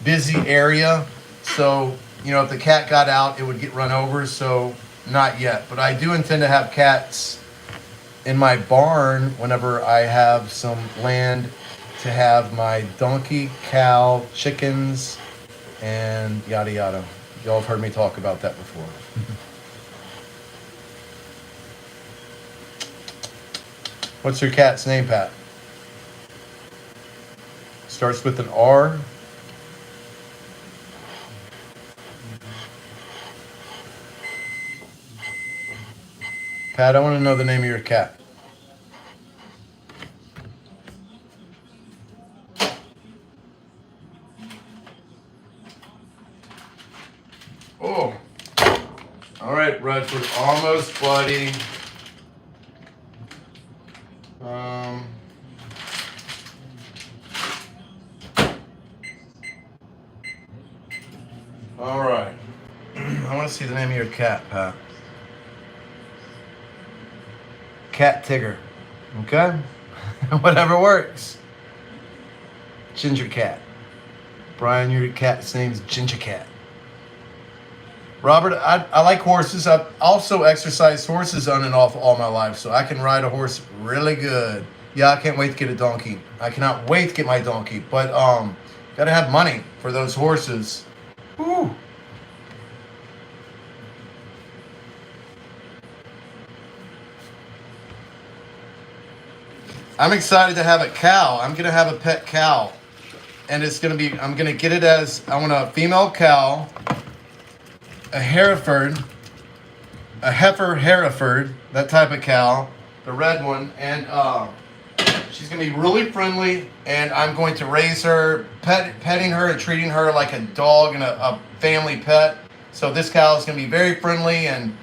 busy area. So, if the cat got out, it would get run over. So, not yet. But I do intend to have cats in my barn whenever I have some land to have my donkey, cow, chickens, and yada yada. Y'all have heard me talk about that before. What's your cat's name, Pat? Starts with an R. Pat, I want to know the name of your cat. Oh. All right, Redford. Almost, buddy. All right. I want to see the name of your cat, Pat. Cat Tigger. Okay? Whatever works. Ginger Cat. Brian, your cat's name's Ginger Cat. Robert, I like horses. I've also exercised horses on and off all my life, so I can ride a horse really good. Yeah, I can't wait to get a donkey. I cannot wait to get my donkey, but gotta have money for those horses. Woo. I'm excited to have a cow. I'm gonna have a pet cow, and it's gonna be. I'm gonna get it as I want a female cow. A Hereford, a heifer Hereford, that type of cow, the red one, and she's gonna be really friendly, and I'm going to raise her, petting her and treating her like a dog and a family pet. So this cow is gonna be very friendly, and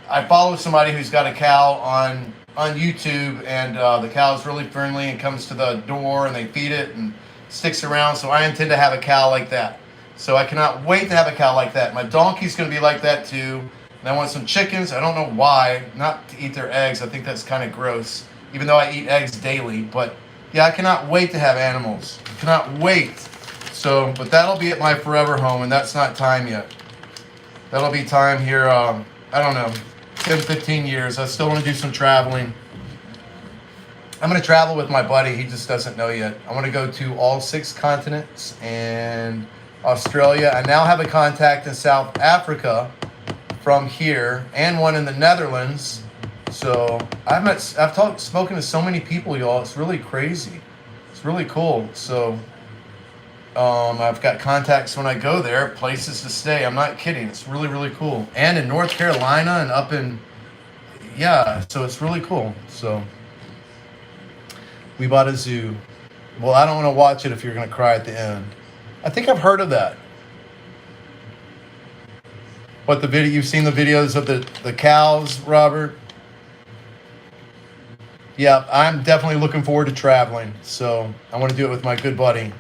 I follow somebody who's got a cow on YouTube, and the cow is really friendly and comes to the door and they feed it and sticks around. So I intend to have a cow like that. So I cannot wait to have a cow like that. My donkey's going to be like that too. And I want some chickens. I don't know why. Not to eat their eggs. I think that's kind of gross. Even though I eat eggs daily. But yeah, I cannot wait to have animals. I cannot wait. So, but that'll be at my forever home. And that's not time yet. That'll be time here, I don't know, 10, 15 years. I still want to do some traveling. I'm going to travel with my buddy. He just doesn't know yet. I want to go to all 6 continents and Australia. I now have a contact in South Africa from here, and one in the Netherlands. So I've spoken to so many people, y'all. It's really crazy. It's really cool. So I've got contacts when I go there, places to stay. I'm not kidding. It's really, really cool. And in North Carolina and up in, yeah. So it's really cool. So we bought a zoo. Well, I don't want to watch it if you're going to cry at the end. I think I've heard of that. What, the video? You've seen the videos of the cows, Robert? Yeah, I'm definitely looking forward to traveling. So I want to do it with my good buddy.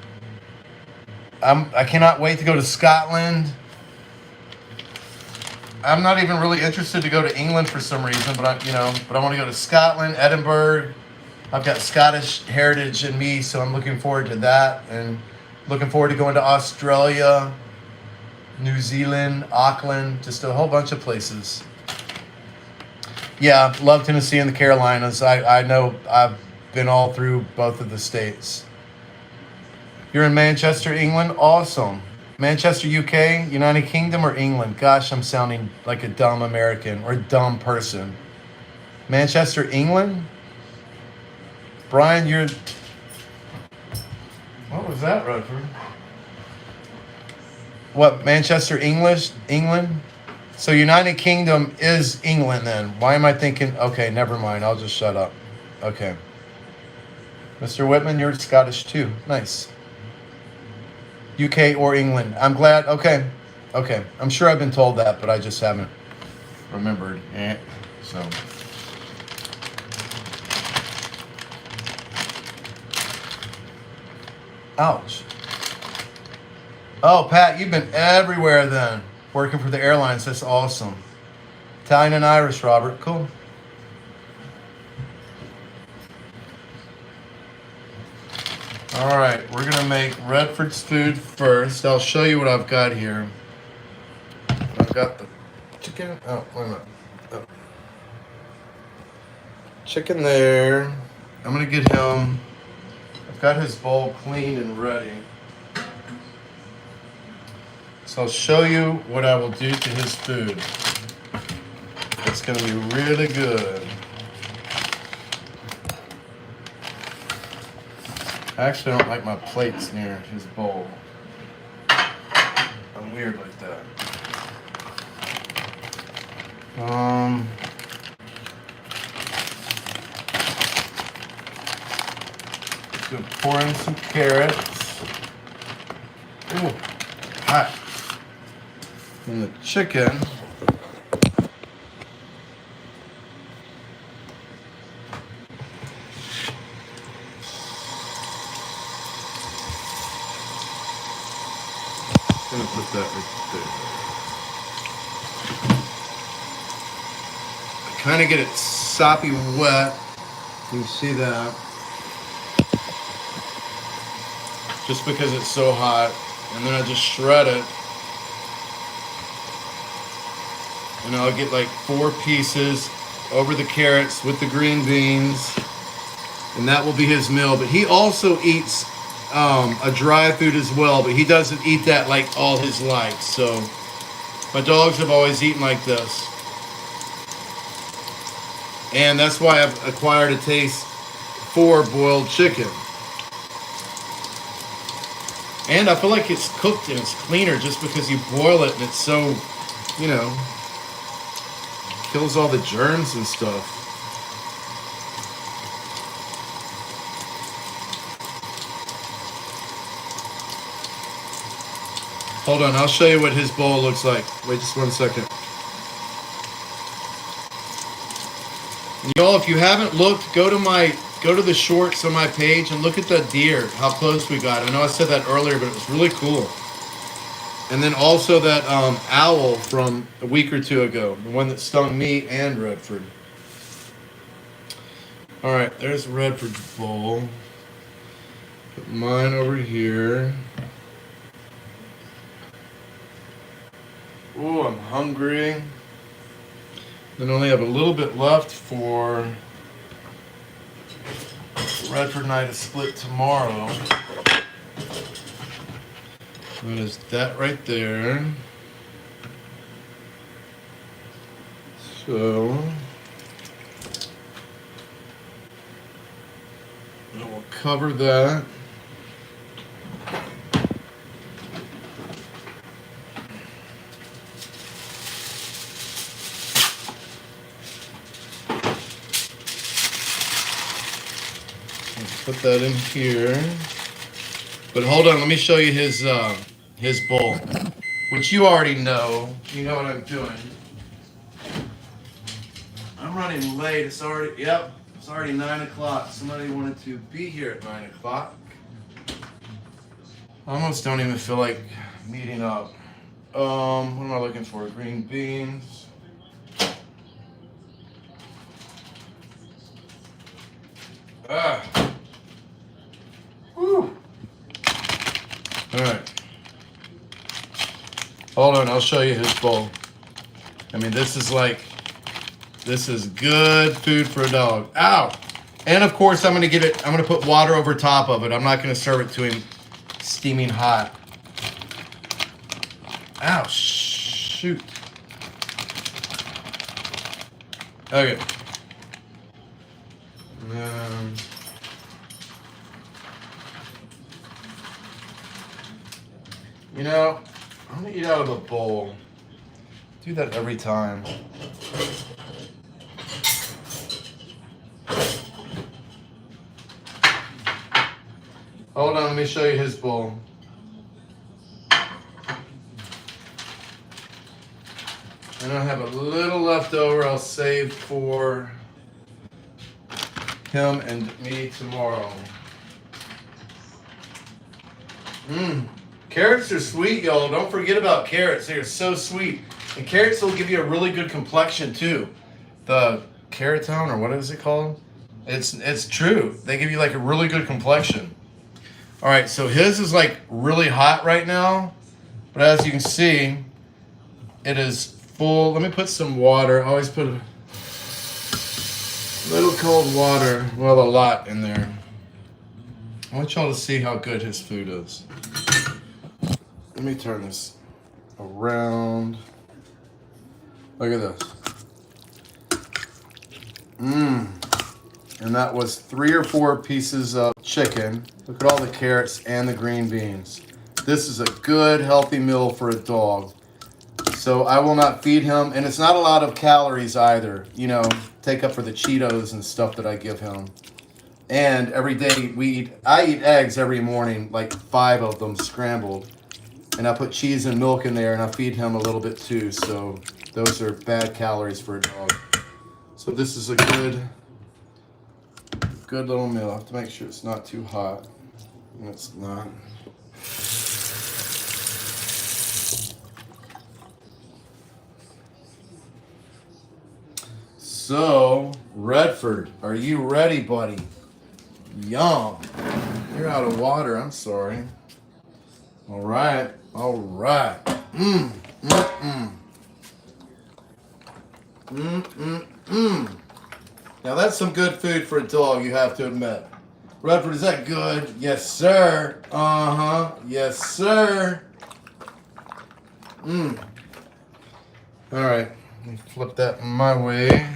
I cannot wait to go to Scotland. I'm not even really interested to go to England for some reason, but I want to go to Scotland, Edinburgh. I've got Scottish heritage in me, so I'm looking forward to that, and looking forward to going to Australia, New Zealand, Auckland, just a whole bunch of places. Yeah, love Tennessee and the Carolinas. I know I've been all through both of the states. You're in Manchester, England? Awesome. Manchester, UK, United Kingdom, or England? Gosh, I'm sounding like a dumb American or a dumb person. Manchester, England? Brian, you're... What was that, Rutherford? What, Manchester, England? So United Kingdom is England then. Why am I thinking? Okay, never mind. I'll just shut up. Okay. Mr. Whitman, you're Scottish too. Nice. UK or England. I'm glad. Okay. I'm sure I've been told that, but I just haven't remembered. So. Ouch. Oh, Pat, you've been everywhere then. working for the airlines. That's awesome. Italian and Irish, Robert. Cool. All right, we're gonna make Redford's food first. I'll show you what I've got here. I've got the chicken. Oh, wait a minute. Oh. Chicken there. I'm gonna get him. I've got his bowl clean and ready. So I'll show you what I will do to his food. It's gonna be really good. I actually don't like my plates near his bowl. I'm weird like that. Just gonna pour in some carrots. Ooh, hot. And the chicken. I'm gonna put that right there. I kind of get it soppy wet. You can see that. Just because it's so hot. And then I just shred it. And I'll get like 4 pieces over the carrots with the green beans. And that will be his meal. But he also eats a dry food as well, but he doesn't eat that like all his life. So my dogs have always eaten like this, and that's why I've acquired a taste for boiled chicken. And I feel like it's cooked and it's cleaner just because you boil it and it's so, you know, kills all the germs and stuff. Hold on, I'll show you what his bowl looks like. Wait just 1 second. Y'all, if you haven't looked, go to the shorts on my page and look at that deer, how close we got. I know I said that earlier, but it was really cool. And then also that owl from a week or 2 ago, the one that stung me and Redford. All right, there's Redford's bowl. Put mine over here. Oh, I'm hungry. Then I only have a little bit left for Redford and I to split tomorrow. That is that right there. So I will cover that. Put that in here. But hold on, let me show you his bowl, which you already know. You know what I'm doing. I'm running late. It's already 9 o'clock. Somebody wanted to be here at 9 o'clock. I almost don't even feel like meeting up. What am I looking for? Green beans. Whew. All right. Hold on, I'll show you his bowl. I mean, this is good food for a dog. Ow! And of course, I'm gonna put water over top of it. I'm not gonna serve it to him steaming hot. Ow, shoot. Okay. You know, I'm gonna eat out of a bowl. Do that every time. Hold on, let me show you his bowl. And I have a little left over I'll save for him and me tomorrow. Carrots are sweet, y'all. Don't forget about carrots. They are so sweet. And carrots will give you a really good complexion too. The Carotone, or what is it called? It's true. They give you like a really good complexion. All right, so his is like really hot right now, but as you can see, it is full. Let me put some water. I always put a little cold water, well, a lot in there. I want y'all to see how good his food is. Let me turn this around. Look at this. And that was 3 or 4 pieces of chicken. Look at all the carrots and the green beans. This is a good, healthy meal for a dog. So I will not feed him, and it's not a lot of calories either. You know, take up for the Cheetos and stuff that I give him. And every day I eat eggs every morning, like 5 of them scrambled. And I put cheese and milk in there, and I feed him a little bit too. So those are bad calories for a dog. So this is a good little meal. I have to make sure it's not too hot. And it's not. So, Redford, are you ready, buddy? Yum. You're out of water. I'm sorry. All right. All right. Now that's some good food for a dog, you have to admit. Redford, is that good? Yes, sir. Uh-huh. Yes, sir. All right. Let me flip that my way.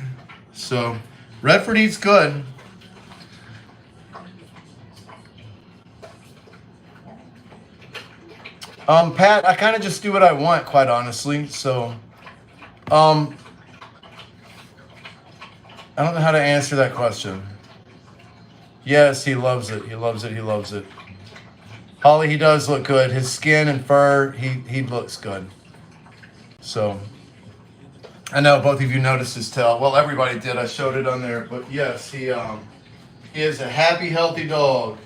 So, Redford eats good. Pat, I kind of just do what I want, quite honestly. So, I don't know how to answer that question. Yes, he loves it. He loves it. He loves it. Holly, he does look good. His skin and fur, he looks good. So, I know both of you noticed his tail. Well, everybody did. I showed it on there. But yes, he is a happy, healthy dog.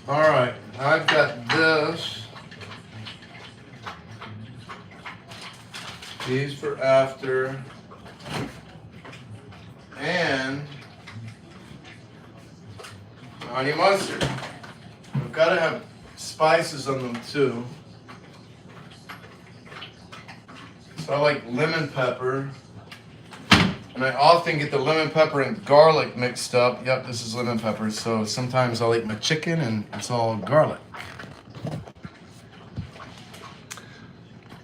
All right, I've got this. These for after. And honey mustard. We've got to have spices on them too. So I like lemon pepper. And I often get the lemon pepper and garlic mixed up. Yep, this is lemon pepper. So sometimes I'll eat my chicken and it's all garlic.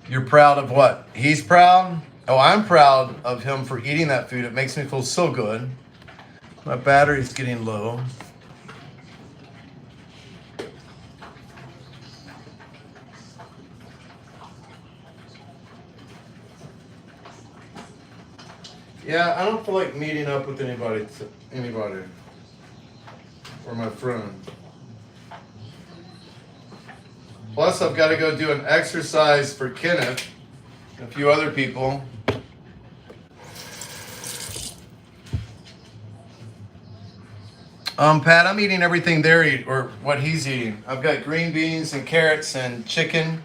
You're proud of what? He's proud? Oh, I'm proud of him for eating that food. It makes me feel so good. My battery's getting low. Yeah, I don't feel like meeting up with anybody or my friend. Plus, I've got to go do an exercise for Kenneth and a few other people. Pat, I'm eating everything they're eating, or what he's eating. I've got green beans and carrots and chicken,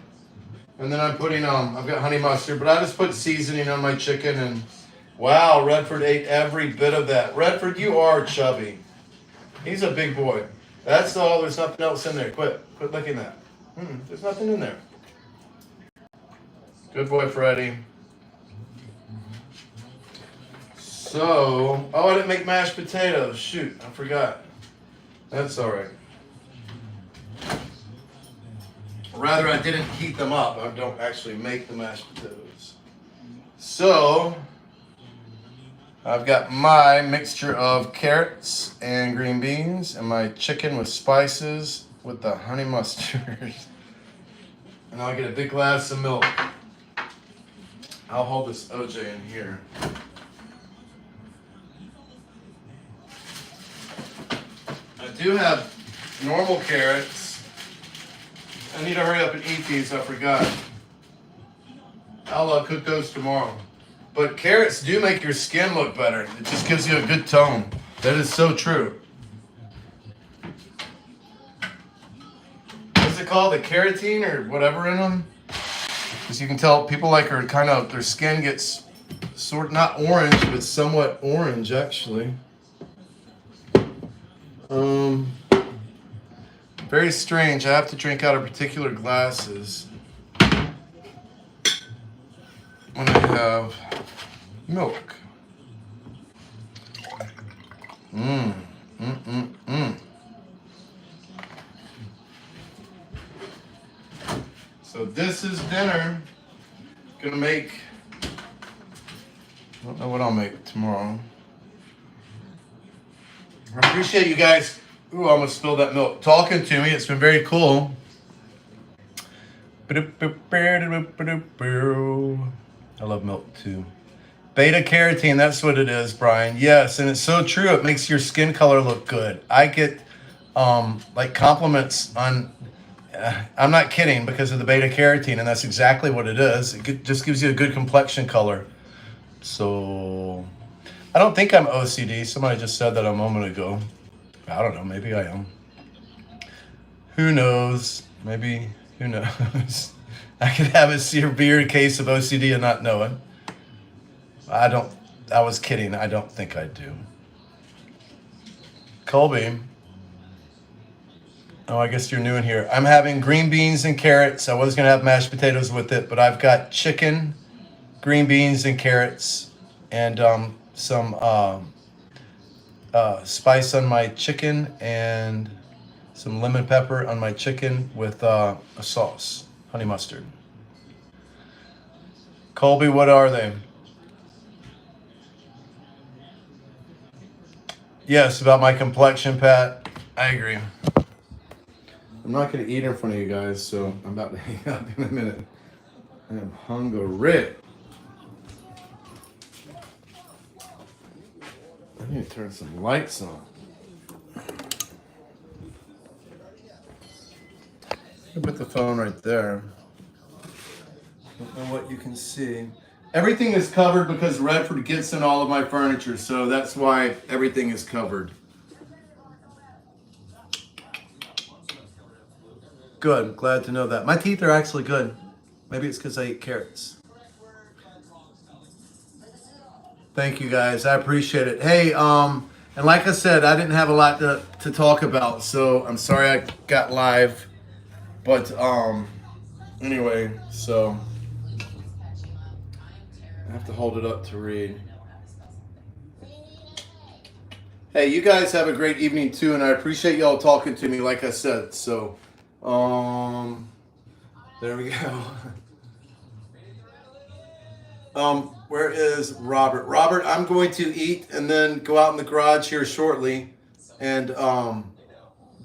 and then I'm putting I've got honey mustard, but I just put seasoning on my chicken and. Wow, Redford ate every bit of that. Redford, you are chubby. He's a big boy. That's all. There's nothing else in there. Quit licking that. There's nothing in there. Good boy, Freddie. So, I didn't make mashed potatoes. Shoot, I forgot. That's all right. Rather, I didn't heat them up. I don't actually make the mashed potatoes. So, I've got my mixture of carrots and green beans and my chicken with spices with the honey mustard. And I'll get a big glass of milk. I'll hold this OJ in here. I do have normal carrots. I need to hurry up and eat these, I forgot. I'll cook those tomorrow. But carrots do make your skin look better. It just gives you a good tone. That is so true. This what's it called? The keratin or whatever in them. Because you can tell people like are kind of, their skin gets sort of not orange, but somewhat orange actually. Very strange. I have to drink out of particular glasses when I have milk. So this is dinner. Gonna make, I don't know what I'll make tomorrow. I appreciate you guys. Ooh, I almost spilled that milk. Talking to me. It's been very cool. I love milk too. Beta carotene, that's what it is, Brian. Yes, and it's so true. It makes your skin color look good. I get like compliments on, I'm not kidding, because of the beta carotene, and that's exactly what it is. It just gives you a good complexion color. So I don't think I'm OCD. Somebody just said that a moment ago. I don't know. Maybe I am. Who knows? Maybe, who knows? I could have a severe case of OCD and not know it. I was kidding. I don't think I do. Colby. Oh, I guess you're new in here. I'm having green beans and carrots. I was going to have mashed potatoes with it, but I've got chicken, green beans, and carrots, and some spice on my chicken and some lemon pepper on my chicken with a sauce, honey mustard. Colby, what are they? Yes, about my complexion, Pat. I agree. I'm not going to eat in front of you guys, so I'm about to hang up in a minute. I am hungry. I need to turn some lights on. I'll put the phone right there. Don't know what you can see. Everything is covered because Redford gets in all of my furniture, so that's why everything is covered. Good, glad to know that. My teeth are actually good. Maybe it's because I eat carrots. Thank you guys, I appreciate it. Hey, and like I said, I didn't have a lot to talk about, so I'm sorry I got live. But anyway, so I have to hold it up to read. Hey, you guys have a great evening too, and I appreciate y'all talking to me, like I said. So, there we go. Where is Robert? Robert, I'm going to eat and then go out in the garage here shortly and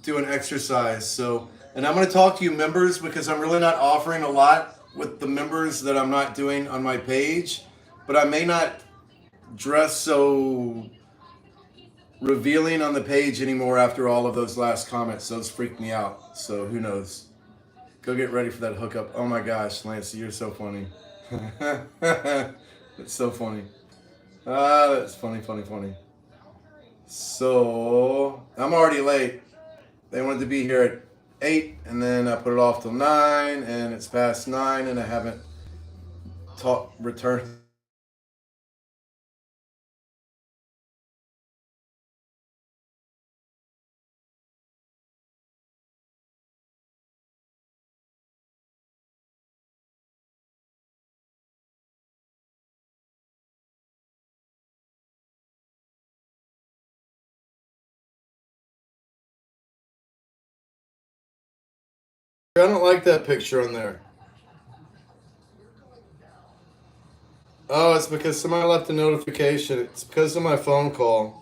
do an exercise. So, and I'm going to talk to you members because I'm really not offering a lot with the members that I'm not doing on my page, but I may not dress so revealing on the page anymore after all of those last comments. Those freaked me out. So who knows? Go get ready for that hookup. Oh my gosh, Lance, you're so funny. It's so funny. That's funny. So I'm already late. They wanted to be here at 8, and then I put it off till 9, and it's past 9, and I haven't returned. I don't like that picture on there. Oh, it's because somebody left a notification. It's because of my phone call.